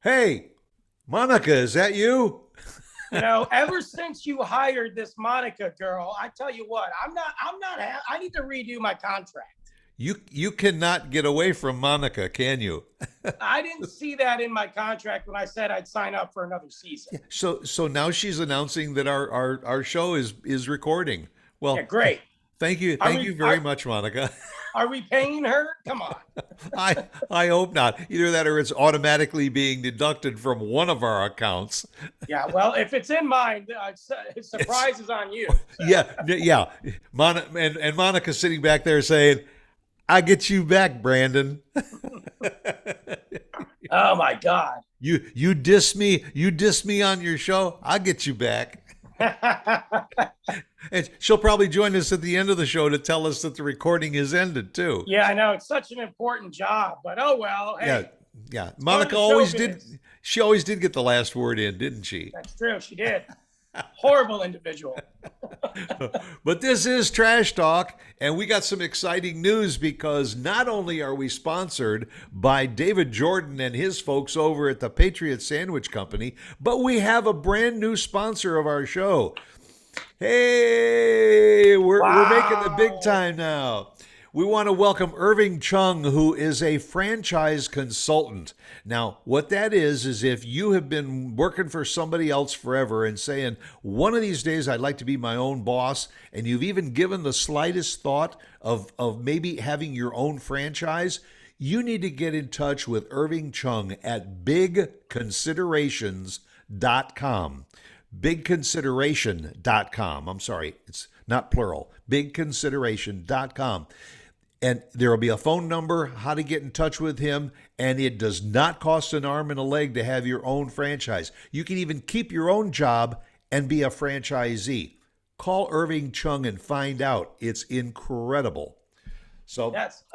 Hey, Monica, is that you? Ever since you hired this Monica girl, I tell you what, I need to redo my contract. You cannot get away from Monica, can you? I didn't see that in my contract when I said I'd sign up for another season. So now she's announcing that our show is recording. Yeah, Well, great. Are thank you we very much, Monica. are we paying her? Come on. I hope not. Either that or it's automatically being deducted from one of our accounts. Yeah, well, if it's in mine, It's surprise is on you. So, yeah. And Monica sitting back there saying, "I get you back, Brandon." oh my God. You diss me on your show. I'll get you back. And she'll probably join us at the end of the show to tell us that the recording is ended too. yeah, I know it's such an important job, but oh well. Yeah, Hey, yeah. it's part of Monica the always did. showbiz. She always did get the last word in, didn't she? That's true. She did. Horrible individual. But this is Trash Talk, and we got some exciting news because not only are we sponsored by David Jordan and his folks over at the Patriot Sandwich Company, but we have a brand new sponsor of our show. Hey, we're making the big Wow. time now. We want to welcome Irving Chung, who is a franchise consultant. Now, what that is if you have been working for somebody else forever and saying, one of these days I'd like to be my own boss, and you've even given the slightest thought of maybe having your own franchise, you need to get in touch with Irving Chung at bigconsiderations.com. Bigconsideration.com. I'm sorry, it's not plural. Bigconsideration.com. And there will be a phone number, how to get in touch with him, and it does not cost an arm and a leg to have your own franchise. You can even keep your own job and be a franchisee. Call Irving Chung and find out. It's incredible. So That's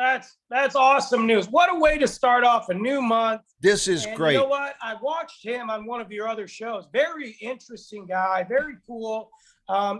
awesome news. What a way to start off a new month. this is And you know great. what? I watched him on one of your other shows. Very interesting guy. Very cool.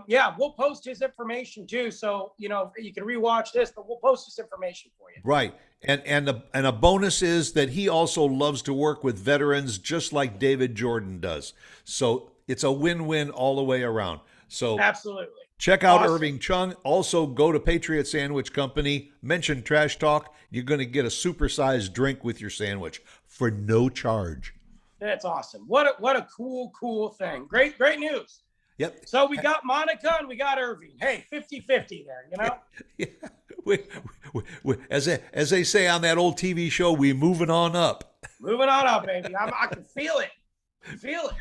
Yeah, we'll post his information too. So you can rewatch this, but we'll post his information for you. Right. And a bonus is that he also loves to work with veterans just like David Jordan does. So it's a win-win all the way around. So Absolutely. check out Awesome. Irving Chung. Also, go to Patriot Sandwich Company, mention Trash Talk. You're going to get a supersized drink with your sandwich for no charge. That's awesome. What a cool thing. Great news. Yep. So we got Monica and we got Irving. Hey, 50-50 there, Yeah. As they say on that old TV show, we moving on up. Moving on up, baby. I can feel it. Feel it.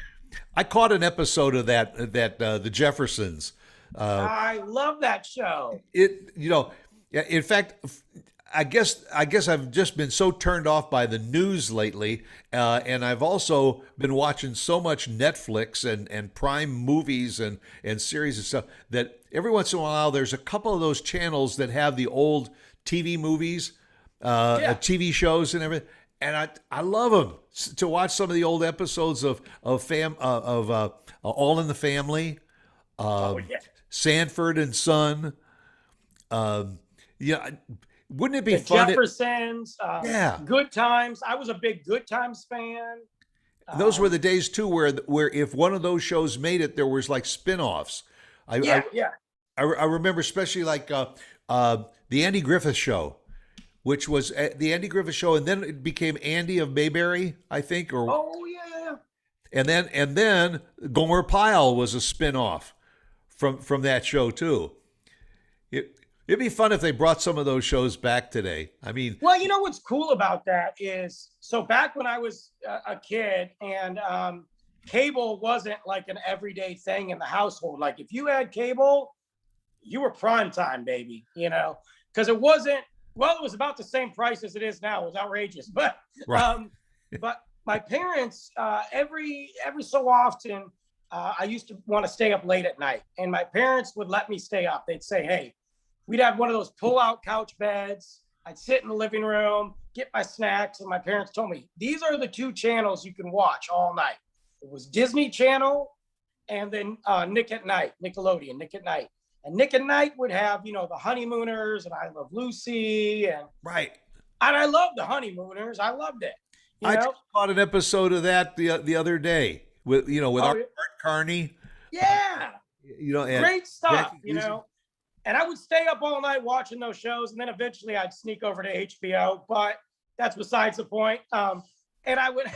I caught an episode of that the Jeffersons. I love that show. Yeah, in fact, I guess I've just been so turned off by the news lately, and I've also been watching so much Netflix and Prime movies and series and stuff that every once in a while there's a couple of those channels that have the old TV movies, Yeah. TV shows and everything, and I love them to watch some of the old episodes of All in the Family, Oh uh, yeah. Sanford and Son. Um, yeah, wouldn't it be The fun? Jeffersons, Yeah, Good Times. I was a big Good Times fan. those were Um, the days too, where if one of those shows made it, there was like spin-offs. I I, yeah. I remember especially like the Andy Griffith Show, which was the Andy Griffith Show, and then it became Andy of Mayberry, I think, or Oh yeah. and then Gomer Pyle was a spin-off from that show too. It'd be fun if they brought some of those shows back today. I mean, Well, you know what's cool about that is so back when I was a kid and cable wasn't like an everyday thing in the household. Like if you had cable, you were prime time, baby, because it wasn't, well, it was about the same price as it is now. It was outrageous. But right. but my parents, every so often, I used to want to stay up late at night. And my parents would let me stay up. They'd say, hey, we'd have one of those pull-out couch beds. I'd sit in the living room, get my snacks, and my parents told me, these are the two channels you can watch all night. It was Disney Channel and then Nick at Night, Nickelodeon, Nick at Night. And Nick at Night would have, the Honeymooners and I Love Lucy. And Right. I loved the Honeymooners. I loved it. You I just know? caught an episode of that the other day with with Oh, Art Carney, yeah. and Great stuff, Jackie Gleason. And I would stay up all night watching those shows, and then eventually I'd sneak over to HBO. But that's besides the point. And I would,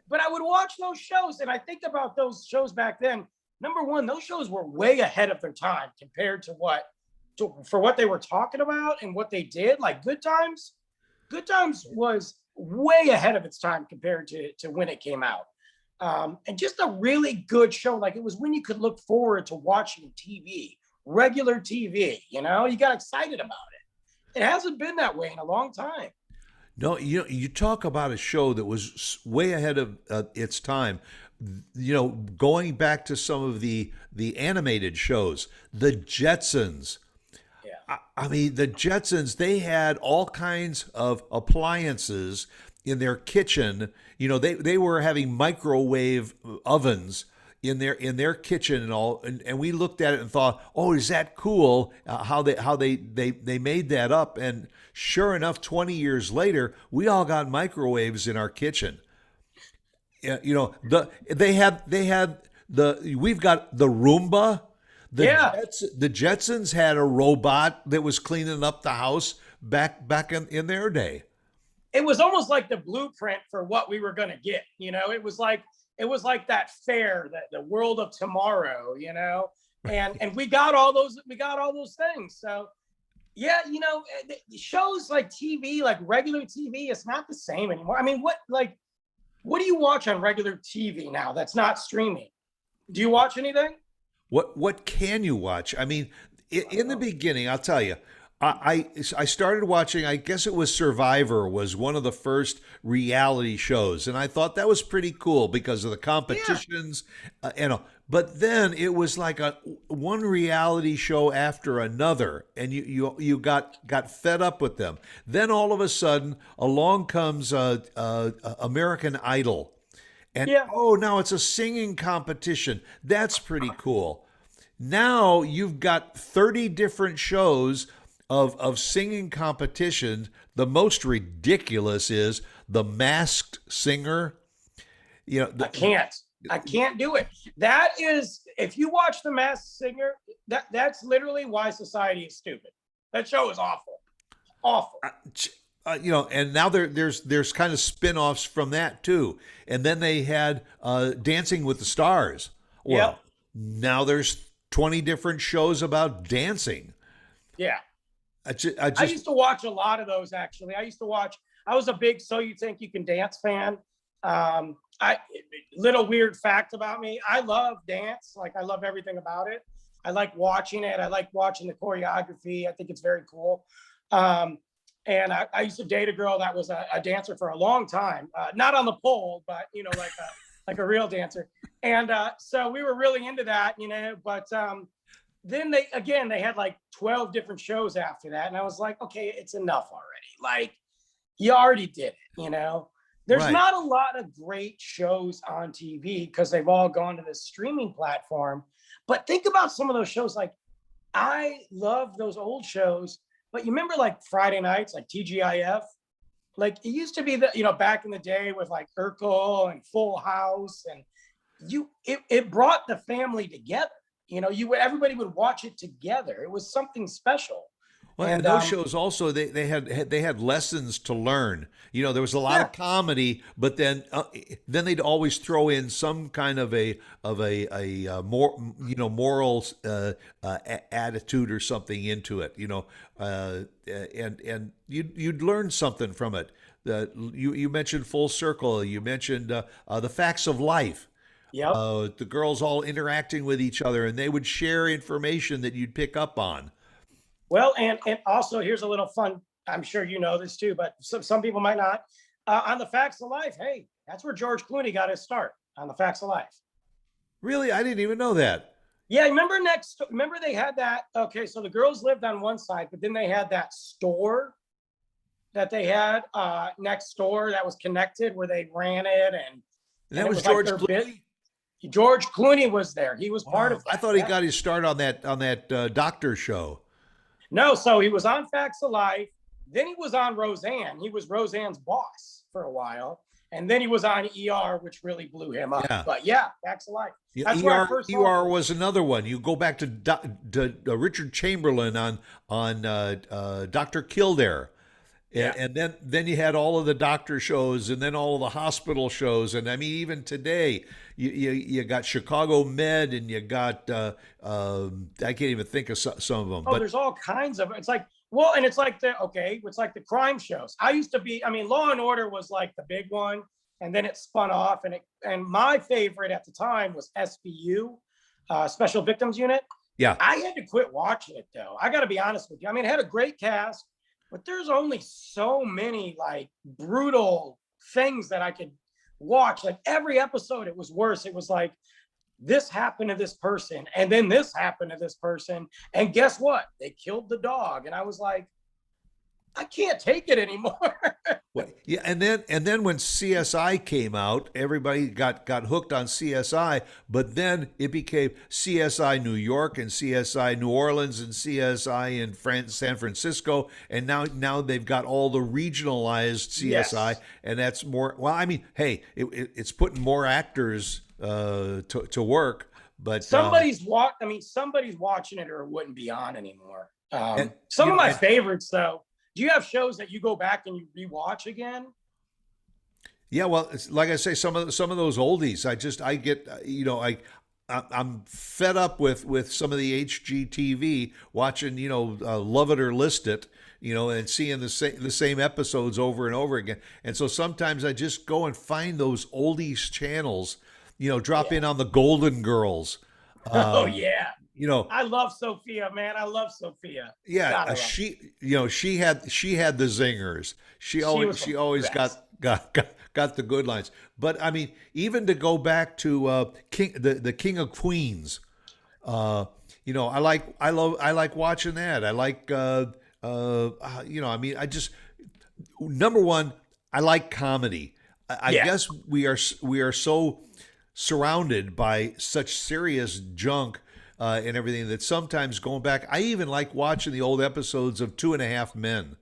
but I would watch those shows, and I think about those shows back then. Number one, those shows were way ahead of their time compared to for what they were talking about and what they did. Like Good Times, Good Times was way ahead of its time compared to when it came out. And just a really good show. Like it was when you could look forward to watching TV, regular TV, you got excited about it. It hasn't been that way in a long time. No, you talk about a show that was way ahead of its time. Going back to some of the animated shows, the Jetsons. Yeah. I mean, the Jetsons, they had all kinds of appliances in their kitchen. They were having microwave ovens in their kitchen and all, and we looked at it and thought, oh, is that cool? How they made that up? And sure enough, 20 years later, we all got microwaves in our kitchen. Yeah, we've got the Roomba. Yeah. The Jetsons had a robot that was cleaning up the house back in their day. It was almost like the blueprint for what we were going to get. It was like that fair, that the world of tomorrow, and we got all those things. So yeah, shows like TV, like regular TV, it's not the same anymore. I mean, what do you watch on regular TV now that's not streaming? Do you watch anything? What can you watch? I mean, in the beginning, I'll tell you, I started watching. I guess it was Survivor was one of the first reality shows, and I thought that was pretty cool because of the competitions, But then it was like one reality show after another, and you got fed up with them. Then all of a sudden, along comes American Idol. And Yeah. oh, now it's a singing competition. That's pretty cool. Now you've got 30 different shows of singing competitions. The most ridiculous is The Masked Singer. I can't do it. That is, if you watch The Masked Singer, that's literally why society is stupid. That show is awful. Awful. And now there's kind of spin-offs from that too. And then they had Dancing with the Stars. Well, Yep. now there's 20 different shows about dancing. Yeah. I I used to watch a lot of those, actually. I was a big So You Think You Can Dance fan. Little weird fact about me, I love dance. Like, I love everything about it. I like watching it. I like watching the choreography. I think it's very cool. And I used to date a girl that was a dancer for a long time, not on the pole, but like a real dancer. And so we were really into that, But then they had like 12 different shows after that, and I was like, okay, it's enough already. Like, you already did it. There's Right. not a lot of great shows on TV because they've all gone to this streaming platform. But think about some of those shows. Like, I love those old shows. But you remember like Friday nights, like TGIF? Like it used to be that, back in the day with like Urkel and Full House, and it brought the family together. Everybody would watch it together. It was something special. Well, and those shows also they had lessons to learn. There was a lot of comedy, but then they'd always throw in some kind of a more moral attitude or something into it. And you'd learn something from it. You mentioned Full Circle. You mentioned the Facts of Life. Yep. The girls all interacting with each other, and they would share information that you'd pick up on. Well, and also here's a little fun. I'm sure you know this too, but some people might not. On the Facts of Life, hey, that's where George Clooney got his start, on the Facts of Life. Really, I didn't even know that. Yeah, remember they had that. Okay, so the girls lived on one side, but then they had that store that they had next door that was connected, where they ran it, and That it was like George their Clooney. George Clooney was there. He was part of that. I thought he got his start on that doctor show. No, so he was on Facts of Life. Then he was on Roseanne. He was Roseanne's boss for a while. And then he was on ER, which really blew him up. Yeah. But yeah, Facts of Life. Yeah, That's where I ER, first ER saw it. was another one. You go back to Richard Chamberlain on Dr. Kildare. Yeah. And then you had all of the doctor shows, and then all of the hospital shows, and I mean even today you got Chicago Med, and you got I can't even think of some of them. Oh, But there's all kinds of, it's like, well, and it's like it's like the crime shows. I used to be, I mean, Law and Order was like the big one, and then it spun off, and my favorite at the time was SVU, Special Victims Unit. yeah, I had to quit watching it though. I got to be honest with you. I mean, it had a great cast, but there's only so many like brutal things that I could watch. Like every episode, it was worse. It was like, this happened to this person, and then this happened to this person, and guess what? They killed the dog, and I was like, I can't take it anymore. yeah, and then when CSI came out, everybody got hooked on CSI. But then it became CSI New York and CSI New Orleans and CSI in San Francisco, and now they've got all the regionalized CSI, Yes. and that's more. Well, I mean, hey, it's putting more actors to work, but Somebody's watching it, or it wouldn't be on anymore. and, Some you of know, my and- favorites, though. Do you have shows that you go back and you rewatch again? Yeah, well, it's, like I say, some of those oldies, I get, I'm fed up with some of the HGTV watching, Love It or List It, and seeing the same episodes over and over again. And so sometimes I just go and find those oldies channels, drop in on the Golden Girls. Oh yeah, You know, I love Sophia, man. I love Sophia. yeah, God, I love her. she had the zingers. She was the always best. got the good lines. But I mean, even to go back to the King of Queens, I like watching that. I like I mean, I just number one, I like comedy. I Yeah. guess we are so surrounded by such serious junk and everything that sometimes going back, I even like watching the old episodes of Two and a Half Men.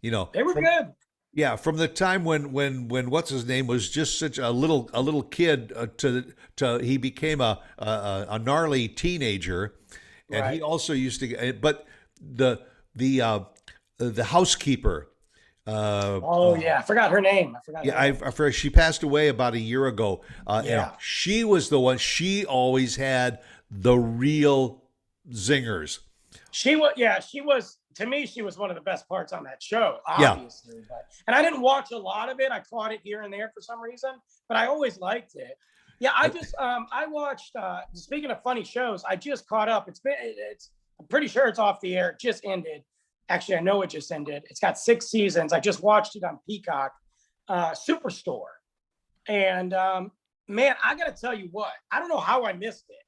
They were good. Yeah, from the time when what's his name was just such a little kid to he became a gnarly teenager, and he Right. also used to. But the housekeeper. Oh yeah, I forgot her name. I forgot. Yeah, her name. I forgot, she passed away about a year ago. Yeah. She was the one. She always had the real zingers. She was. Yeah, she was. To me, she was one of the best parts on that show. Yeah. Obviously, and I didn't watch a lot of it. I caught it here and there for some reason, but I always liked it. Yeah, I watched. Speaking of funny shows, I just caught up. I'm pretty sure it's off the air. It just ended. Actually, I know it just ended. It's got 6 seasons. I just watched it on Peacock. Superstore, and man, I got to tell you what. I don't know how I missed it,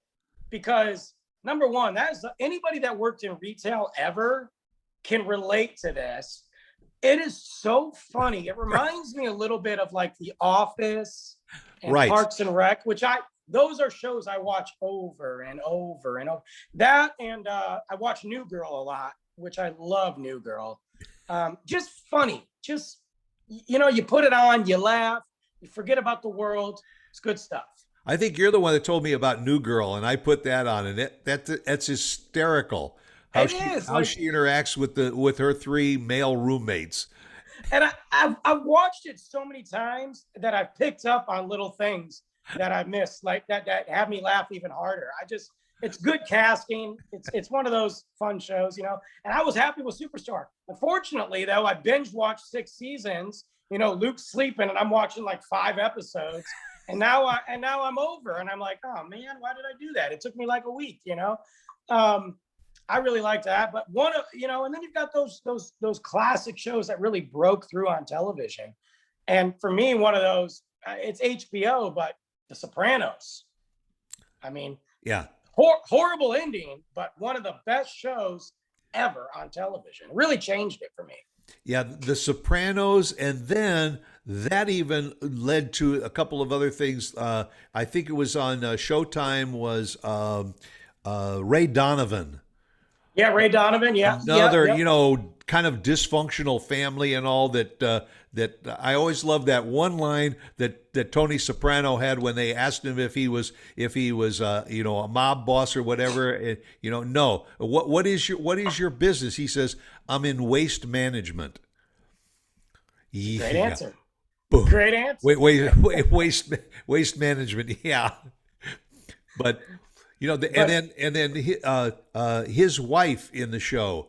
because number one, that is anybody that worked in retail ever can relate to this. It is so funny. It reminds me a little bit of like The Office and Right. Parks and Rec, those are shows I watch over and over and over. That and I watch New Girl a lot, which I love New Girl. Just funny. Just, you put it on, you laugh, you forget about the world. It's good stuff. I think you're the one that told me about New Girl, and I put that on, and that's hysterical. How It is, how like- she interacts with her 3 male roommates. And I've watched it so many times that I've picked up on little things that I missed, like that have me laugh even harder. It's good casting. It's one of those fun shows, And I was happy with Superstar. Unfortunately, though, I binge watched 6 seasons. Luke's sleeping, and I'm watching like 5 episodes. And now I'm over, and I'm like, oh man, why did I do that? It took me like a week, I really like that. But and then you've got those classic shows that really broke through on television. And for me, one of those, it's HBO, but The Sopranos. I mean, Yeah. horrible ending, but one of the best shows ever on television. It really changed it for me. Yeah, The Sopranos, and then that even led to a couple of other things. I think it was on Showtime, was Ray Donovan. Yeah, Ray Donovan. Yeah. Another, Yep. kind of dysfunctional family and all that I always loved that one line that Tony Soprano had when they asked him if he was a mob boss or whatever. No. What is your business? He says, I'm in waste management. Yeah. Great answer. Boom. Great answer. Waste management. Yeah. But and then his wife in the show,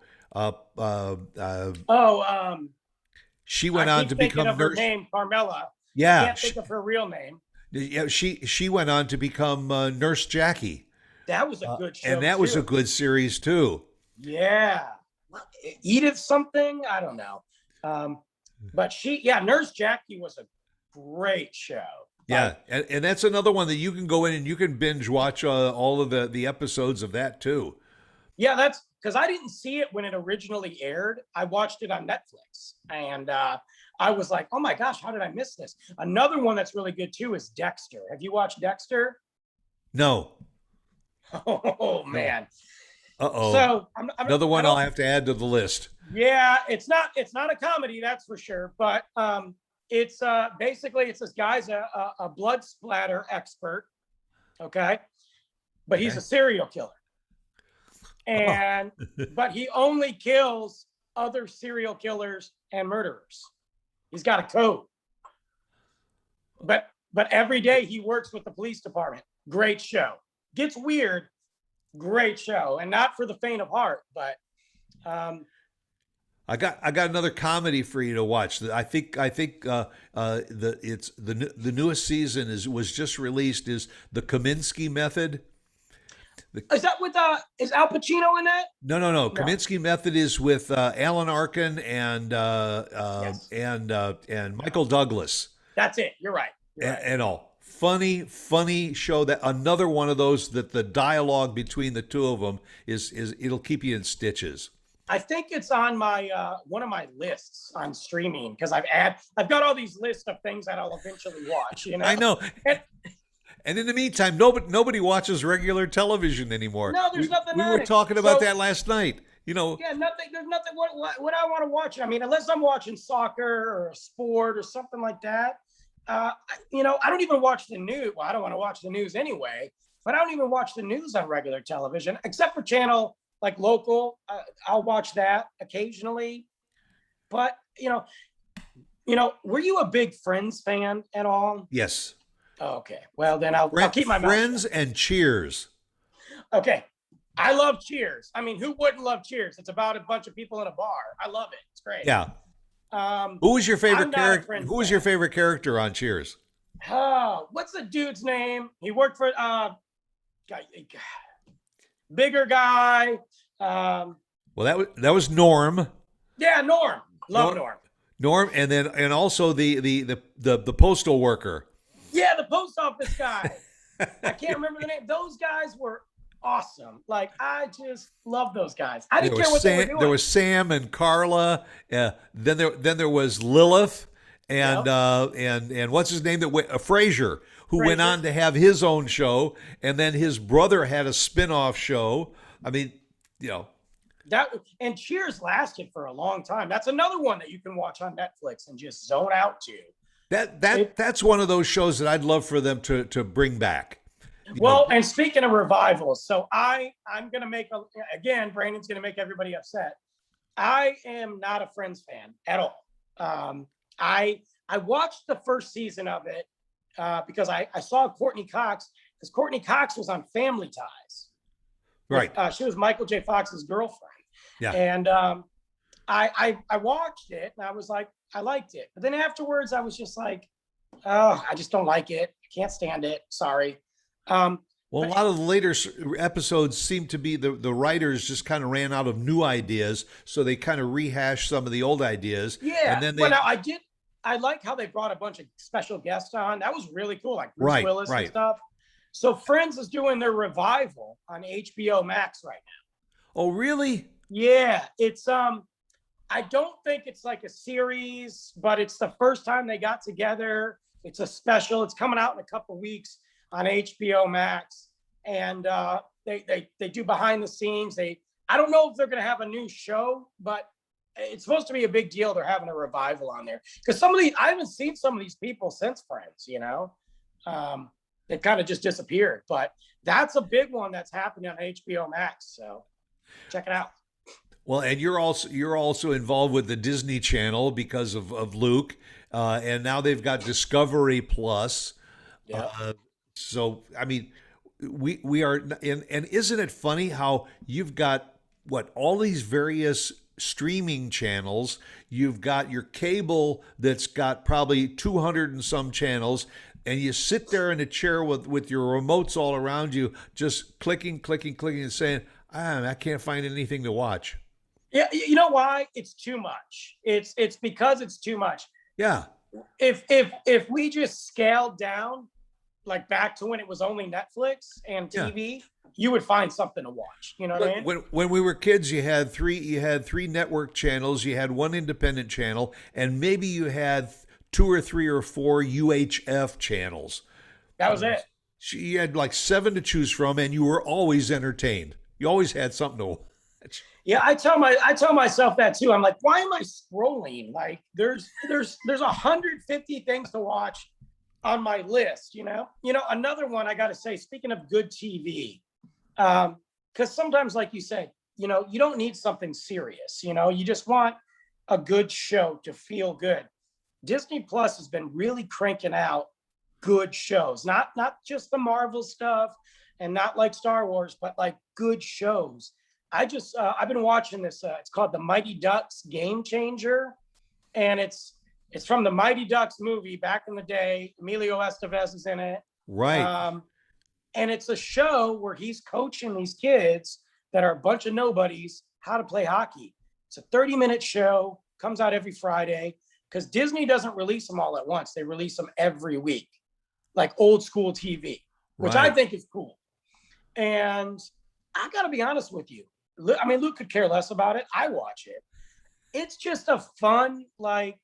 she went on to become of her name, Carmela. Yeah, I can't think of her real name. Yeah, she went on to become Nurse Jackie. That was a good show, and that was a good series too. Yeah, Edith something, I don't know, but Nurse Jackie was a great show. Yeah, and that's another one that you can go in and you can binge watch all of the episodes of that too. Yeah, that's because I didn't see it when it originally aired. I watched it on Netflix, and I was like, oh my gosh, how did I miss this? Another one that's really good too is Dexter. Have you watched Dexter? No. Oh man. Uh-oh. So another one I'll have to add to the list. Yeah, it's not a comedy, that's for sure, but it's basically it's this guy's a blood splatter expert, okay, but he's a serial killer, and but he only kills other serial killers and murderers. He's got a code, but every day he works with the police department. Great show. Gets weird. Great show, and not for the faint of heart, but I got another comedy for you to watch. I think the newest season was just released, is The Kominsky Method. Is that with is Al Pacino in that? No. Kominsky Method is with Alan Arkin and Yes. and Michael Douglas. That's it. You're right. And all funny show. That another one of those that the dialogue between the two of them is it'll keep you in stitches. I think it's on my one of my lists on streaming, because I've got all these lists of things that I'll eventually watch. I know. And in the meantime, nobody watches regular television anymore. No, there's nothing. We were talking about that last night. Yeah, nothing. There's nothing. What I want to watch. I mean, unless I'm watching soccer or a sport or something like that. I don't even watch the news. Well, I don't want to watch the news anyway. But I don't even watch the news on regular television, except for channel like local. I'll watch that occasionally. But were you a big Friends fan at all? Yes. Okay. Well, then I'll keep my mouth Friends shut. and Cheers. Okay. I love Cheers. I mean, who wouldn't love Cheers? It's about a bunch of people in a bar. I love it. It's great. Yeah. Who was your favorite character? Who was your favorite character on Cheers? What's the dude's name? He worked for bigger guy. Well, that was Norm. Yeah, Norm. Love Norm. Norm, and also the postal worker. Yeah, the post office guy. I can't remember the name. Those guys were awesome. Like, I just love those guys. I didn't care what they were doing. There was Sam and Carla. Then there was Lilith and what's his name Frasier, who went on to have his own show, and then his brother had a spin-off show. I mean, and Cheers lasted for a long time. That's another one that you can watch on Netflix and just zone out to. That's one of those shows that I'd love for them to bring back. Well, and speaking of revivals, so I'm going to make Brandon's going to make everybody upset. I am not a Friends fan at all. I watched the first season of it because I saw Courtney Cox, because Courtney Cox was on Family Ties. Right. She was Michael J. Fox's girlfriend. Yeah. And I watched it and I was like, I liked it. But then afterwards I was just like, oh, I just don't like it. I can't stand it. Sorry. Well, a lot of the later episodes seem to be the writers just kind of ran out of new ideas, so they kind of rehashed some of the old ideas. Yeah. And then I like how they brought a bunch of special guests on. That was really cool, like Bruce Willis and stuff. So Friends is doing their revival on HBO Max right now. Oh, really? Yeah. It's I don't think it's like a series, but it's the first time they got together. It's a special. It's coming out in a couple weeks on HBO Max, and they do behind the scenes. I don't know if they're going to have a new show, but it's supposed to be a big deal. They're having a revival on there because some of these, I haven't seen some of these people since Friends, they kind of just disappeared, but that's a big one that's happening on HBO Max. So check it out. Well, and you're also involved with the Disney Channel because of Luke, and now they've got Discovery Plus. Yeah. So I mean, we are, and isn't it funny how you've got all these various streaming channels? You've got your cable that's got probably 200 and some channels, and you sit there in a chair with your remotes all around you, just clicking, clicking, clicking, and saying, I can't find anything to watch. Yeah, you know why? It's too much. It's because it's too much. Yeah. If we just scaled down, like back to when it was only Netflix and TV, you would find something to watch. You know what I mean? When we were kids, you had three network channels, you had one independent channel, and maybe you had two or three or four UHF channels. That was it. You had like 7 to choose from, and you were always entertained. You always had something to watch. Yeah, I tell myself that too. I'm like, why am I scrolling? Like, there's 150 things to watch on my list. Another one I got to say. Speaking of good TV, because sometimes, like you say, you don't need something serious. You just want a good show to feel good. Disney Plus has been really cranking out good shows, not just the Marvel stuff and not like Star Wars, but like good shows. I've been watching this. It's called The Mighty Ducks Game Changer, and it's from the Mighty Ducks movie back in the day. Emilio Estevez is in it, right? And it's a show where he's coaching these kids that are a bunch of nobodies how to play hockey. It's a 30-minute show, comes out every Friday, because Disney doesn't release them all at once. They release them every week, like old school TV, which I think is cool. And I got to be honest with you. I mean, Luke could care less about it. I watch it. It's just a fun, like,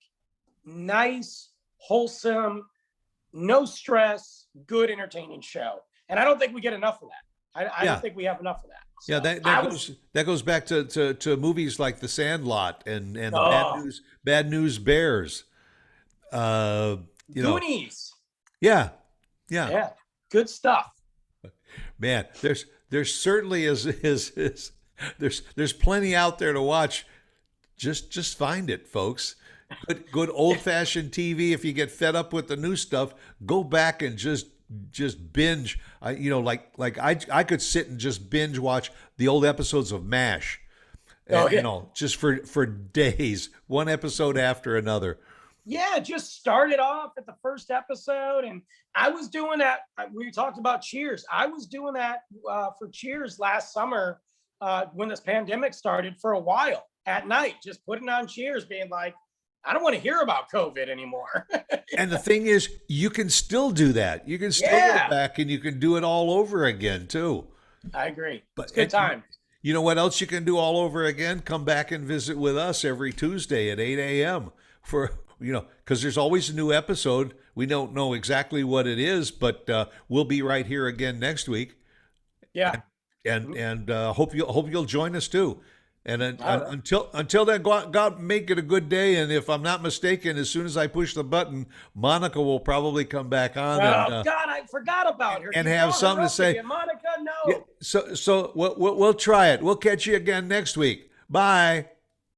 nice, wholesome, no stress, good, entertaining show. And I don't think we get enough of that. I don't think we have enough of that. So Yeah, that goes back to movies like The Sandlot and the Bad News Bears. Goonies. Yeah. Good stuff. Man, there's certainly there's plenty out there to watch. Just find it, folks. Good old fashioned TV. If you get fed up with the new stuff, go back and just binge. I could sit and just binge watch the old episodes of MASH. Just for days, one episode after another. Yeah, just started off at the first episode, and I was doing that. We talked about Cheers. I was doing that for Cheers last summer when this pandemic started, for a while at night, just putting on Cheers, being like, I don't want to hear about COVID anymore. And the thing is, you can still do that. You can still go back and you can do it all over again too. I agree. It's a good time. You know what else you can do all over again? Come back and visit with us every Tuesday at 8 a.m. because there's always a new episode. We don't know exactly what it is, but we'll be right here again next week. Yeah. And hope you'll join us too. And until then, go out, make it a good day. And if I'm not mistaken, as soon as I push the button, Monica will probably come back on. Oh God, I forgot about her. And have something to say. Monica, no. Yeah, so we'll try it. We'll catch you again next week. Bye.